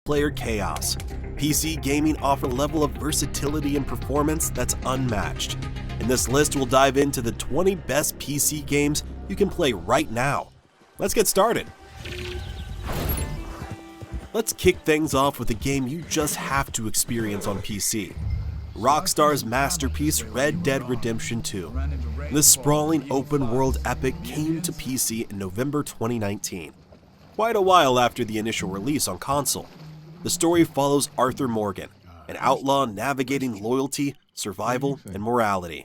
player chaos. PC gaming offers a level of versatility and performance that's unmatched. In this list, we'll dive into the 20 best PC games you can play right now. Let's get started. Let's kick things off with a game you just have to experience on PC. Rockstar's masterpiece, Red Dead Redemption 2. This sprawling open-world epic came to PC in November 2019, quite a while after the initial release on console. The story follows Arthur Morgan, an outlaw navigating loyalty, survival, and morality.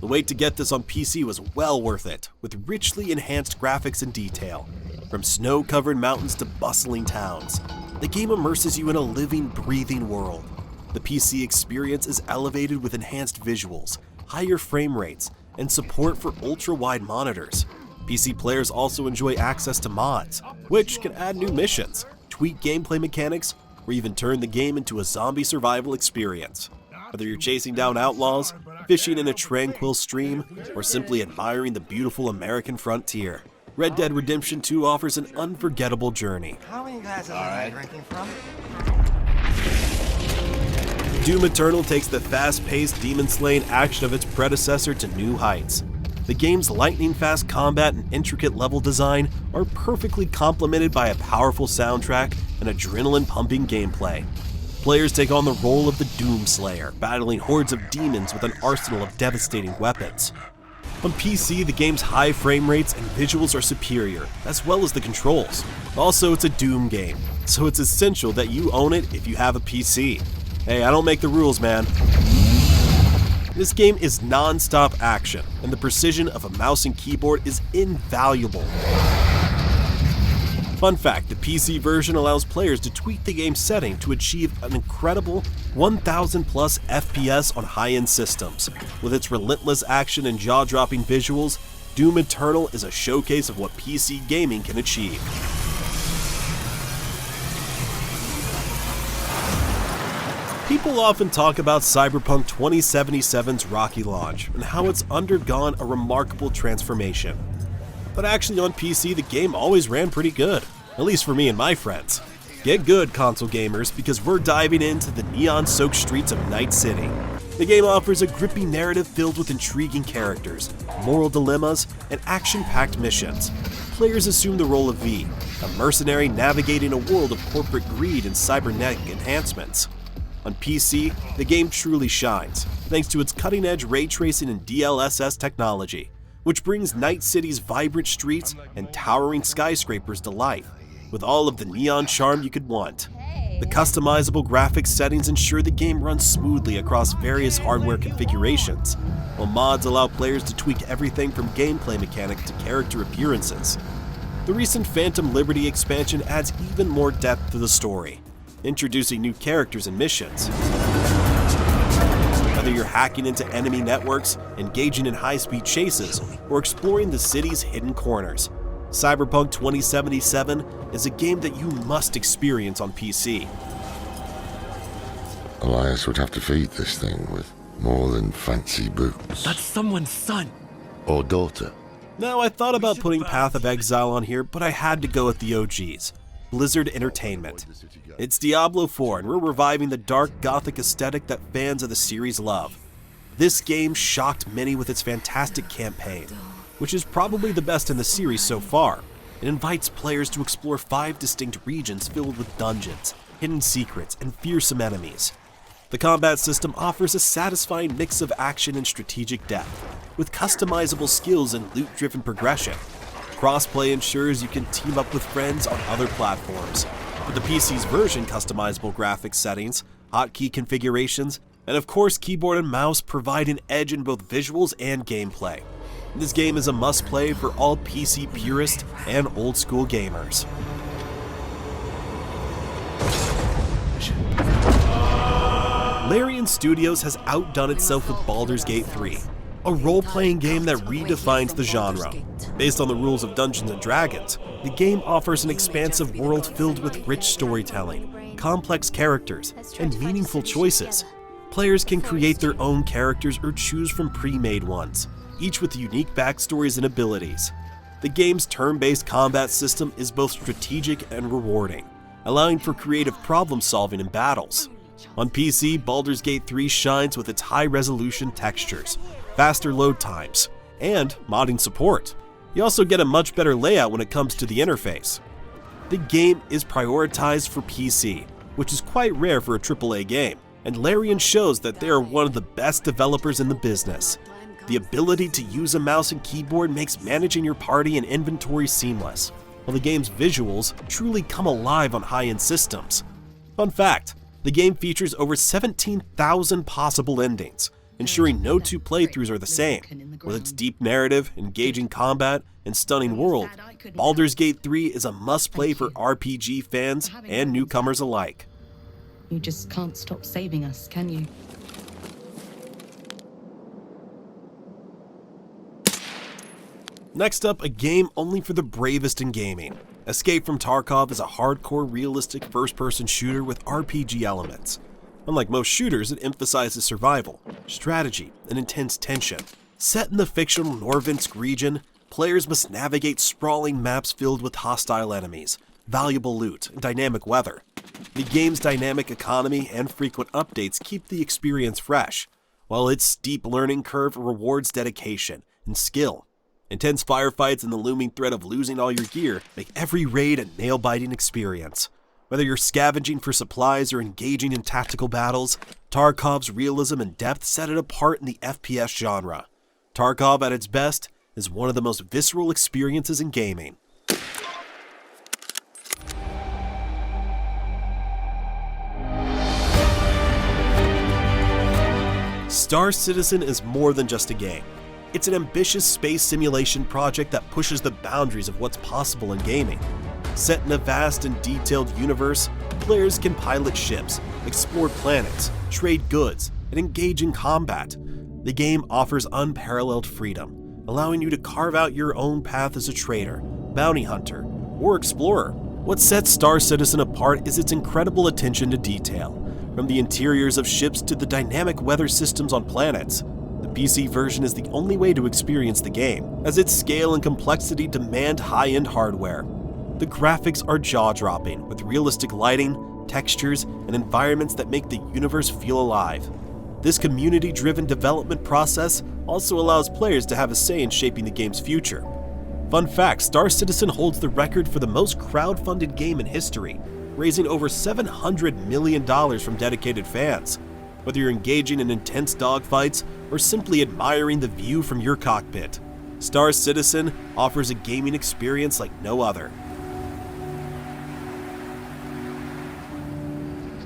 The wait to get this on PC was well worth it, with richly enhanced graphics and detail. From snow-covered mountains to bustling towns, the game immerses you in a living, breathing world. The PC experience is elevated with enhanced visuals, higher frame rates, and support for ultra-wide monitors. PC players also enjoy access to mods, which can add new missions, tweak gameplay mechanics, or even turn the game into a zombie survival experience. Whether you're chasing down outlaws, fishing in a tranquil stream, or simply admiring the beautiful American frontier, Red Dead Redemption 2 offers an unforgettable journey. How many glasses am I drinking from? Doom Eternal takes the fast-paced, demon-slaying action of its predecessor to new heights. The game's lightning-fast combat and intricate level design are perfectly complemented by a powerful soundtrack and adrenaline-pumping gameplay. Players take on the role of the Doom Slayer, battling hordes of demons with an arsenal of devastating weapons. On PC, the game's high frame rates and visuals are superior, as well as the controls. Also, it's a Doom game, so it's essential that you own it if you have a PC. Hey, I don't make the rules, man. This game is non-stop action, and the precision of a mouse and keyboard is invaluable. Fun fact, the PC version allows players to tweak the game's setting to achieve an incredible 1000 plus FPS on high-end systems. With its relentless action and jaw-dropping visuals, Doom Eternal is a showcase of what PC gaming can achieve. People often talk about Cyberpunk 2077's rocky launch and how it's undergone a remarkable transformation. But actually on PC, the game always ran pretty good, at least for me and my friends. Get good, console gamers, because we're diving into the neon-soaked streets of Night City. The game offers a gripping narrative filled with intriguing characters, moral dilemmas, and action-packed missions. Players assume the role of V, a mercenary navigating a world of corporate greed and cybernetic enhancements. On PC, the game truly shines, thanks to its cutting-edge ray tracing and DLSS technology, which brings Night City's vibrant streets and towering skyscrapers to life, with all of the neon charm you could want. The customizable graphics settings ensure the game runs smoothly across various hardware configurations, while mods allow players to tweak everything from gameplay mechanics to character appearances. The recent Phantom Liberty expansion adds even more depth to the story, introducing new characters and missions. Whether you're hacking into enemy networks, engaging in high-speed chases, or exploring the city's hidden corners, Cyberpunk 2077 is a game that you must experience on PC. Elias would have to feed this thing with more than fancy boots. That's someone's son. Or daughter. Now, I thought about putting Path of Exile on here, but I had to go with the OGs. Blizzard Entertainment. It's Diablo 4, and we're reviving the dark gothic aesthetic that fans of the series love. This game shocked many with its fantastic campaign, which is probably the best in the series so far. It invites players to explore 5 distinct regions filled with dungeons, hidden secrets, and fearsome enemies. The combat system offers a satisfying mix of action and strategic depth, with customizable skills and loot-driven progression. Crossplay ensures you can team up with friends on other platforms. With the PC's version, customizable graphics settings, hotkey configurations, and of course keyboard and mouse provide an edge in both visuals and gameplay. This game is a must-play for all PC purists and old-school gamers. Larian Studios has outdone itself with Baldur's Gate 3, a role-playing game that redefines the genre. Based on the rules of Dungeons & Dragons, the game offers an expansive world filled with rich storytelling, complex characters, and meaningful choices. Players can create their own characters or choose from pre-made ones, each with unique backstories and abilities. The game's turn-based combat system is both strategic and rewarding, allowing for creative problem solving in battles. On PC, Baldur's Gate 3 shines with its high-resolution textures, faster load times, and modding support. You also get a much better layout when it comes to the interface. The game is prioritized for PC, which is quite rare for a AAA game, and Larian shows that they are one of the best developers in the business. The ability to use a mouse and keyboard makes managing your party and inventory seamless, while the game's visuals truly come alive on high-end systems. Fun fact, the game features over 17,000 possible endings, ensuring no two playthroughs are the same. With its deep narrative, engaging combat, and stunning world, Baldur's Gate 3 is a must-play for RPG fans and newcomers alike. You just can't stop saving us, can you? Next up, a game only for the bravest in gaming. Escape from Tarkov is a hardcore, realistic first-person shooter with RPG elements. Unlike most shooters, it emphasizes survival, strategy, and intense tension. Set in the fictional Norvinsk region, players must navigate sprawling maps filled with hostile enemies, valuable loot, and dynamic weather. The game's dynamic economy and frequent updates keep the experience fresh, while its steep learning curve rewards dedication and skill. Intense firefights and the looming threat of losing all your gear make every raid a nail-biting experience. Whether you're scavenging for supplies or engaging in tactical battles, Tarkov's realism and depth set it apart in the FPS genre. Tarkov at its best is one of the most visceral experiences in gaming. Star Citizen is more than just a game. It's an ambitious space simulation project that pushes the boundaries of what's possible in gaming. Set in a vast and detailed universe, players can pilot ships, explore planets, trade goods, and engage in combat. The game offers unparalleled freedom, allowing you to carve out your own path as a trader, bounty hunter, or explorer. What sets Star Citizen apart is its incredible attention to detail, from the interiors of ships to the dynamic weather systems on planets. The PC version is the only way to experience the game, as its scale and complexity demand high-end hardware. The graphics are jaw-dropping, with realistic lighting, textures, and environments that make the universe feel alive. This community-driven development process also allows players to have a say in shaping the game's future. Fun fact, Star Citizen holds the record for the most crowd-funded game in history, raising over $700 million from dedicated fans. Whether you're engaging in intense dogfights or simply admiring the view from your cockpit, Star Citizen offers a gaming experience like no other.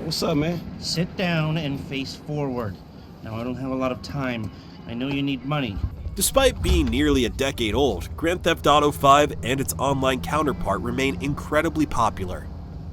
What's up, man? Sit down and face forward. Now, I don't have a lot of time. I know you need money. Despite being nearly a decade old, Grand Theft Auto V and its online counterpart remain incredibly popular.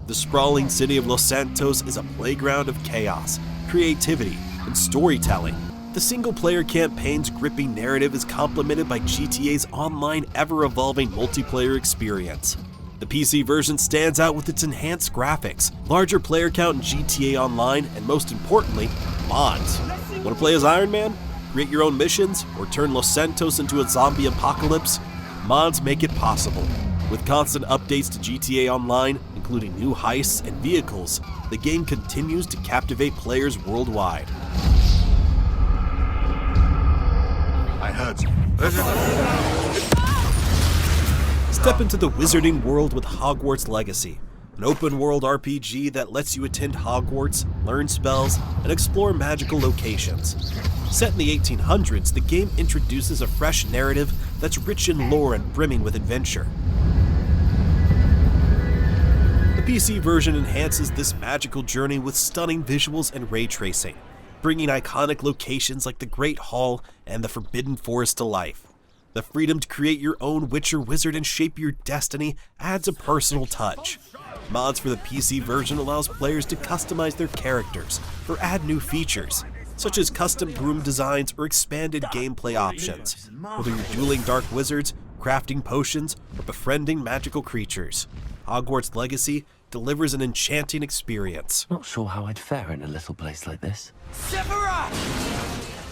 The sprawling city of Los Santos is a playground of chaos, creativity, and storytelling. The single-player campaign's gripping narrative is complemented by GTA's online, ever-evolving multiplayer experience. The PC version stands out with its enhanced graphics, larger player count in GTA Online, and most importantly, mods. Want to play as Iron Man? Create your own missions? Or turn Los Santos into a zombie apocalypse? Mods make it possible. With constant updates to GTA Online, including new heists and vehicles, the game continues to captivate players worldwide. I heard. Step into the wizarding world with Hogwarts Legacy, an open-world RPG that lets you attend Hogwarts, learn spells, and explore magical locations. Set in the 1800s, the game introduces a fresh narrative that's rich in lore and brimming with adventure. The PC version enhances this magical journey with stunning visuals and ray tracing, bringing iconic locations like the Great Hall and the Forbidden Forest to life. The freedom to create your own Witcher wizard and shape your destiny adds a personal touch. Mods for the PC version allows players to customize their characters or add new features, such as custom room designs or expanded gameplay options. Whether you're dueling dark wizards, crafting potions, or befriending magical creatures, Hogwarts Legacy delivers an enchanting experience. Not sure how I'd fare in a little place like this.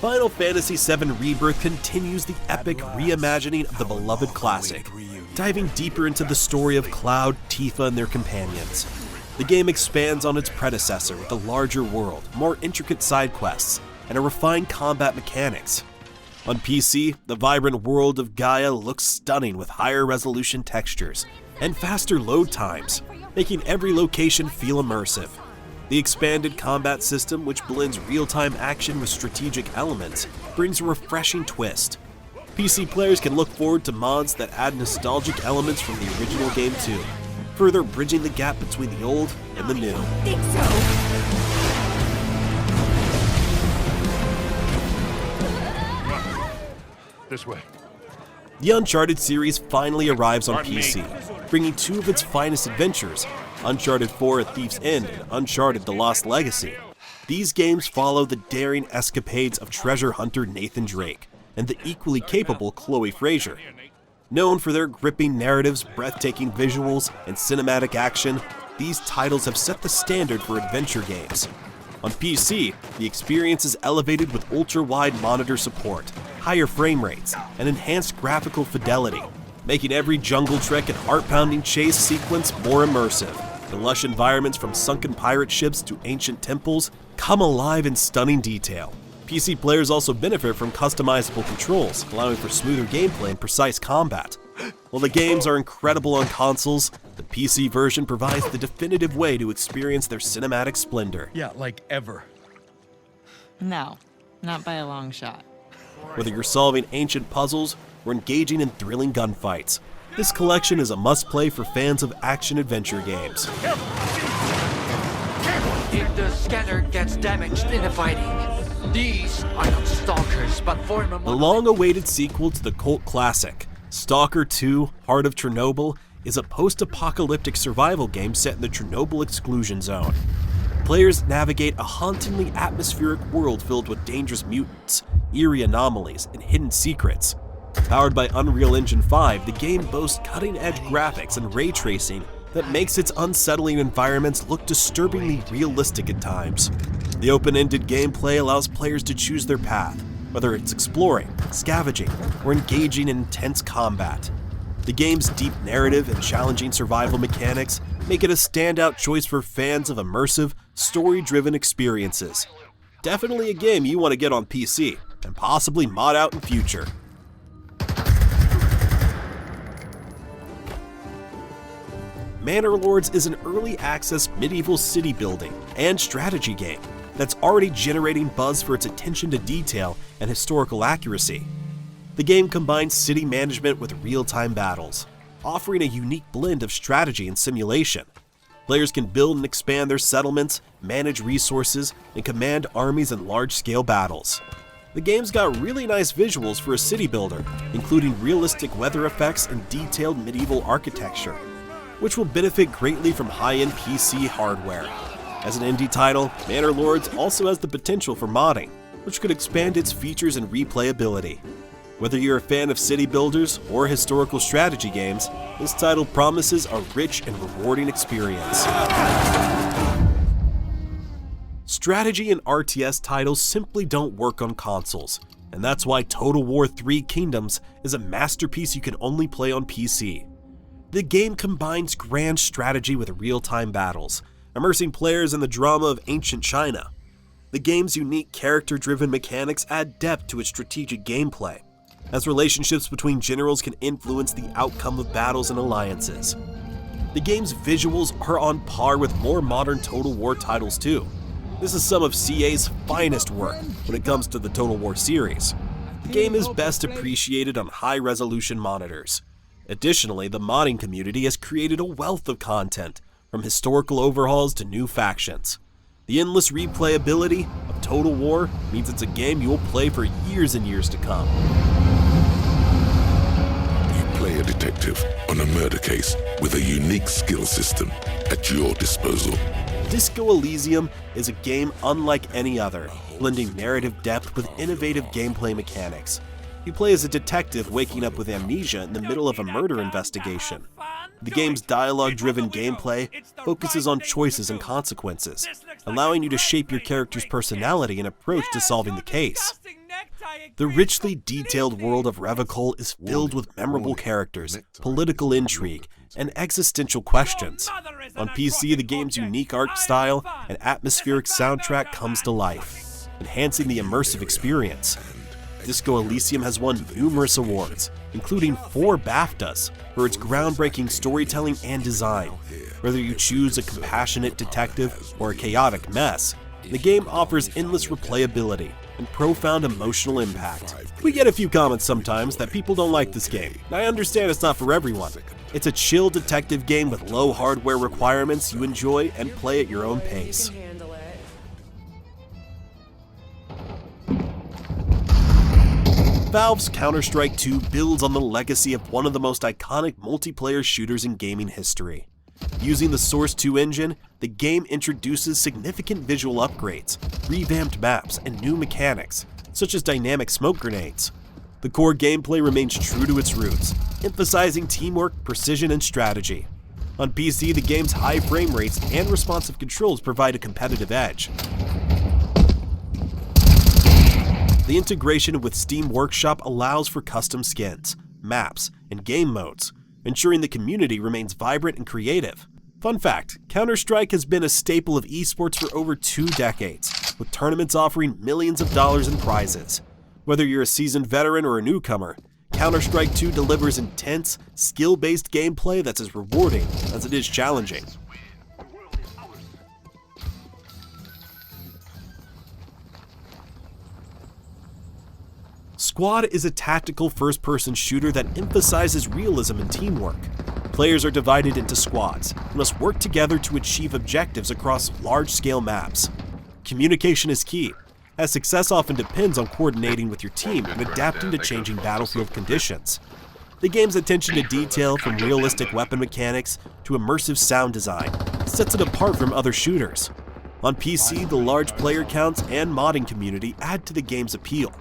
Final Fantasy VII Rebirth continues the epic reimagining of the beloved classic, diving deeper into the story of Cloud, Tifa, and their companions. The game expands on its predecessor with a larger world, more intricate side quests, and a refined combat mechanics. On PC, the vibrant world of Gaia looks stunning with higher resolution textures and faster load times, making every location feel immersive. The expanded combat system, which blends real-time action with strategic elements, brings a refreshing twist. PC players can look forward to mods that add nostalgic elements from the original game too, further bridging the gap between the old and the new. Think so. This way. The Uncharted series finally arrives on PC, bringing two of its finest adventures, Uncharted 4: A Thief's End and Uncharted: The Lost Legacy. These games follow the daring escapades of treasure hunter Nathan Drake and the equally capable Chloe Frazer. Known for their gripping narratives, breathtaking visuals, and cinematic action, these titles have set the standard for adventure games. On PC, the experience is elevated with ultra-wide monitor support, higher frame rates, and enhanced graphical fidelity, making every jungle trek and heart-pounding chase sequence more immersive. The lush environments from sunken pirate ships to ancient temples come alive in stunning detail. PC players also benefit from customizable controls, allowing for smoother gameplay and precise combat. While the games are incredible on consoles, the PC version provides the definitive way to experience their cinematic splendor. Yeah, like ever. No, not by a long shot. Whether you're solving ancient puzzles or engaging in thrilling gunfights, this collection is a must-play for fans of action-adventure games. If the scanner gets damaged in the fighting, these are not stalkers, but former... The long-awaited sequel to the cult classic, Stalker 2: Heart of Chernobyl, is a post-apocalyptic survival game set in the Chernobyl exclusion zone. Players navigate a hauntingly atmospheric world filled with dangerous mutants, eerie anomalies, and hidden secrets. Powered by Unreal Engine 5, the game boasts cutting-edge graphics and ray tracing that makes its unsettling environments look disturbingly realistic at times. The open-ended gameplay allows players to choose their path, whether it's exploring, scavenging, or engaging in intense combat. The game's deep narrative and challenging survival mechanics make it a standout choice for fans of immersive, story-driven experiences. Definitely a game you want to get on PC, and possibly mod out in future. Manor Lords is an early access medieval city building and strategy game that's already generating buzz for its attention to detail and historical accuracy. The game combines city management with real-time battles, offering a unique blend of strategy and simulation. Players can build and expand their settlements, manage resources, and command armies in large-scale battles. The game's got really nice visuals for a city builder, including realistic weather effects and detailed medieval architecture, which will benefit greatly from high-end PC hardware. As an indie title, Manor Lords also has the potential for modding, which could expand its features and replayability. Whether you're a fan of city builders or historical strategy games, this title promises a rich and rewarding experience. Strategy and RTS titles simply don't work on consoles, and that's why Total War 3 Kingdoms is a masterpiece you can only play on PC. The game combines grand strategy with real-time battles, immersing players in the drama of ancient China. The game's unique character-driven mechanics add depth to its strategic gameplay, as relationships between generals can influence the outcome of battles and alliances. The game's visuals are on par with more modern Total War titles too. This is some of CA's finest work when it comes to the Total War series. The game is best appreciated on high-resolution monitors. Additionally, the modding community has created a wealth of content, from historical overhauls to new factions. The endless replayability of Total War means it's a game you will play for years and years to come. Play a detective on a murder case with a unique skill system at your disposal. Disco Elysium is a game unlike any other, blending narrative depth with innovative gameplay mechanics. You play as a detective waking up with amnesia in the middle of a murder investigation. The game's dialogue-driven gameplay focuses on choices and consequences, allowing you to shape your character's personality and approach to solving the case. The richly detailed world of Revachol is filled with memorable characters, political intrigue, and existential questions. On PC, the game's unique art style and atmospheric soundtrack comes to life, enhancing the immersive experience. Disco Elysium has won numerous awards, including 4 BAFTAs for its groundbreaking storytelling and design. Whether you choose a compassionate detective or a chaotic mess, the game offers endless replayability and profound emotional impact. We get a few comments sometimes that people don't like this game. I understand it's not for everyone. It's a chill detective game with low hardware requirements you enjoy and play at your own pace. Valve's Counter-Strike 2 builds on the legacy of one of the most iconic multiplayer shooters in gaming history. Using the Source 2 engine, the game introduces significant visual upgrades, revamped maps, and new mechanics, such as dynamic smoke grenades. The core gameplay remains true to its roots, emphasizing teamwork, precision, and strategy. On PC, the game's high frame rates and responsive controls provide a competitive edge. The integration with Steam Workshop allows for custom skins, maps, and game modes, ensuring the community remains vibrant and creative. Fun fact, Counter-Strike has been a staple of esports for over 2 decades, with tournaments offering millions of dollars in prizes. Whether you're a seasoned veteran or a newcomer, Counter-Strike 2 delivers intense, skill-based gameplay that's as rewarding as it is challenging. Squad is a tactical first-person shooter that emphasizes realism and teamwork. Players are divided into squads and must work together to achieve objectives across large-scale maps. Communication is key, as success often depends on coordinating with your team and adapting to changing battlefield conditions. The game's attention to detail, from realistic weapon mechanics to immersive sound design, sets it apart from other shooters. On PC, the large player counts and modding community add to the game's appeal,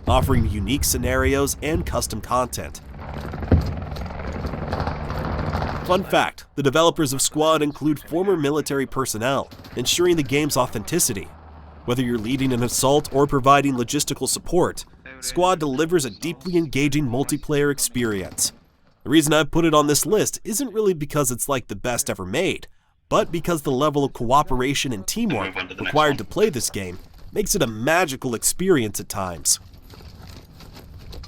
offering unique scenarios and custom content. Fun fact, the developers of Squad include former military personnel, ensuring the game's authenticity. Whether you're leading an assault or providing logistical support, Squad delivers a deeply engaging multiplayer experience. The reason I've put it on this list isn't really because it's like the best ever made, but because the level of cooperation and teamwork required to play this game makes it a magical experience at times.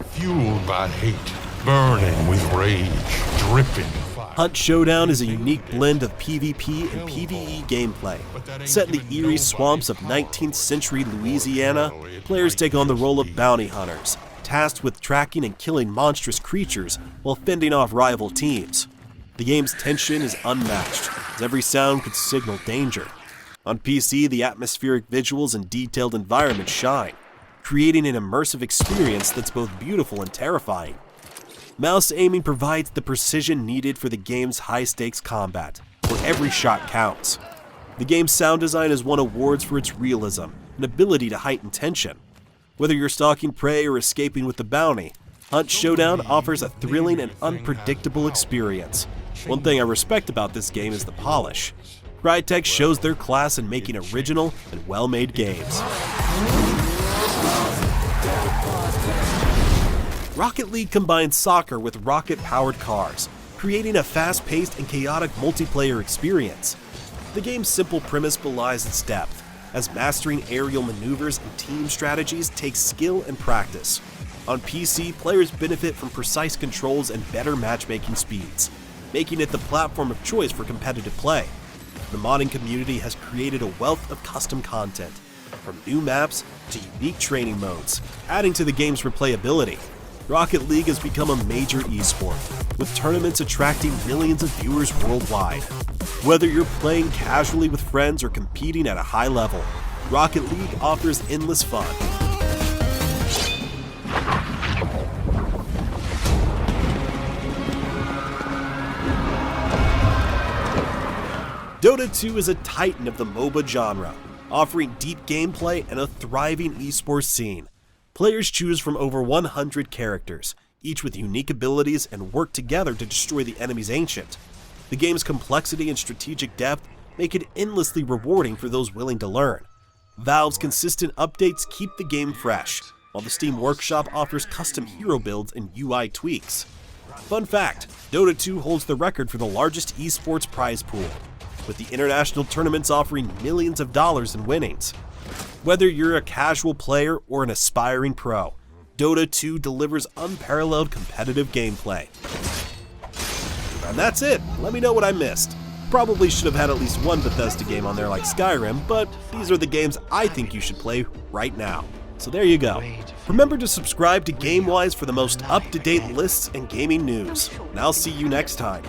Fueled by hate, burning with rage, dripping fire. Hunt Showdown is a unique blend of PvP and PvE gameplay. Set in the eerie swamps of 19th century Louisiana, players take on the role of bounty hunters, tasked with tracking and killing monstrous creatures while fending off rival teams. The game's tension is unmatched, as every sound could signal danger. On PC, the atmospheric visuals and detailed environments shine, creating an immersive experience that's both beautiful and terrifying. Mouse aiming provides the precision needed for the game's high-stakes combat, where every shot counts. The game's sound design has won awards for its realism and ability to heighten tension. Whether you're stalking prey or escaping with the bounty, Hunt Showdown offers a thrilling and unpredictable experience. One thing I respect about this game is the polish. Crytek shows their class in making original and well-made games. Rocket League combines soccer with rocket-powered cars, creating a fast-paced and chaotic multiplayer experience. The game's simple premise belies its depth, as mastering aerial maneuvers and team strategies takes skill and practice. On PC, players benefit from precise controls and better matchmaking speeds, making it the platform of choice for competitive play. The modding community has created a wealth of custom content, from new maps to unique training modes, adding to the game's replayability. Rocket League has become a major esport, with tournaments attracting millions of viewers worldwide. Whether you're playing casually with friends or competing at a high level, Rocket League offers endless fun. Dota 2 is a titan of the MOBA genre, offering deep gameplay and a thriving esports scene. Players choose from over 100 characters, each with unique abilities, and work together to destroy the enemy's ancient. The game's complexity and strategic depth make it endlessly rewarding for those willing to learn. Valve's consistent updates keep the game fresh, while the Steam Workshop offers custom hero builds and UI tweaks. Fun fact, Dota 2 holds the record for the largest esports prize pool, with the international tournaments offering millions of dollars in winnings. Whether you're a casual player or an aspiring pro, Dota 2 delivers unparalleled competitive gameplay. And that's it. Let me know what I missed. Probably should have had at least one Bethesda game on there like Skyrim, but these are the games I think you should play right now. So there you go. Remember to subscribe to GameWise for the most up-to-date lists and gaming news. And I'll see you next time.